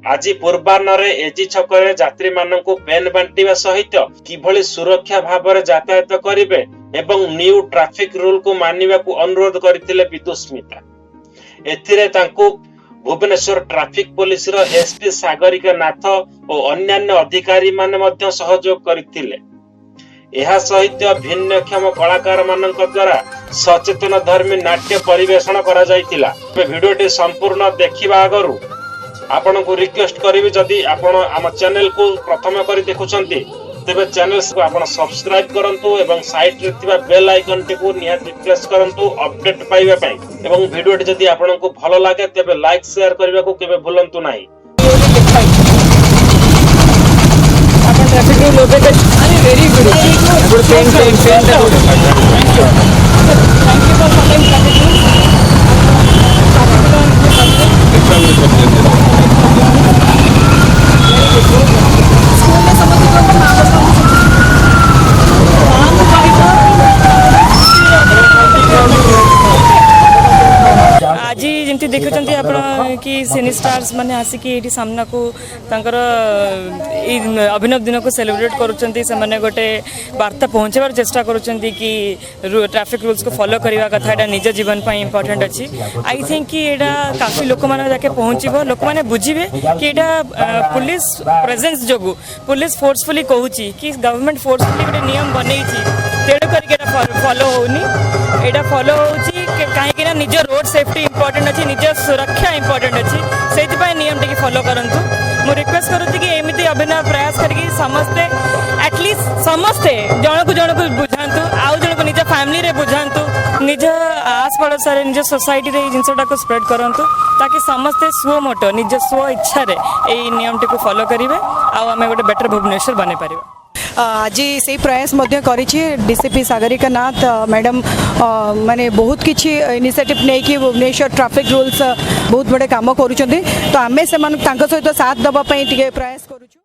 आज पूर्वाह्न एजी छकरे यात्री मानकु पेन बांटिबा सहित किभली सुरक्षा भाव यातायात करिवे एवं न्यू ट्रैफिक रूल को मानिबाकू अनुरोध करथिले विदुस्मिता। एथिरे तांकू भुवनेश्वर ट्रैफिक पुलिस रो एसपी सागरिका नाथ और अन्यान्य अधिकारी माने मध्य सहयोग करथिले। एहा सहित भिन्नक्षम कलाकार मानक द्वारा सचेतन धर्मी नाट्य परिवेषण करा जायतिला। वीडियोटी संपूर्ण देखिबा आगरु आपण को रिक्वेस्ट करिवि जदि आपण आम चैनल को प्रथम करी देखुछंती तेबे चैनल को आपण सब्सक्राइब करंतु एवं साइड रे थिबा बेल आइकन टी को निहाती प्रेस करंतु अपडेट पाइबा पई एवं वीडियो जदि आपण को भलो लागे तेबे लाइक शेयर करबा को केबे भूलंतु नाही। आपण traffic rule obey very good pen thank you for following traffic rule. आज जमी देखुं आप कि सिनी स्टार्स मैंने आसिक ये सामना को तांकर अभिनव दिन को सेलिब्रेट करुँचे गोटे वार्ता पहुँचार चेष्टा करुँच कि ट्रैफिक रूल्स को फॉलो करने कथा यहाँ निज जीवन पर इम्पोर्टेंट अच्छी। आई थिंक कि यहाँ काफी लोक मैंने जाके पहुँचब लोक मैंने बुझे कि यहाँ पुलिस प्रेजेंस जो पुलिस फोर्सफुली कहूँ कि गवर्नमेंट फोर्सफुली गोटे नियम बन तेणुक फॉलो होनी यहाँ फॉलो हो कहीं निज रोड सेफ्टी इंपोर्टेंट अच्छी निज सुरक्षा इंपोर्टेंट अच्छी से नियम टी फॉलो करंतु। मु रिक्वेस्ट करुँची कि एमती अभिनव प्रयास करके समस्ते एटलिस्ट समस्ते जन को बुझातु आउ जन को निज फैमिली रे बुझातु निज आस पड़ोसा निज सोसाइटी रे जिनटा को स्प्रेड करंतु ताकि समस्ते स्व मोटो निज स्व इच्छा रे ए नियम टी को फॉलो करेंगे आम गोटे बेटर भुवनेश्वर बन पार। आज से प्रयास डीसीपी सागरिका नाथ मैडम माने बहुत किछि इनिशिएटिव नहीं कि भुवनेश्वर ट्रैफिक रूल्स बहुत बड़े काम करुछंती तो आमे से सहित साथ दबा पई प्रयास करूछु।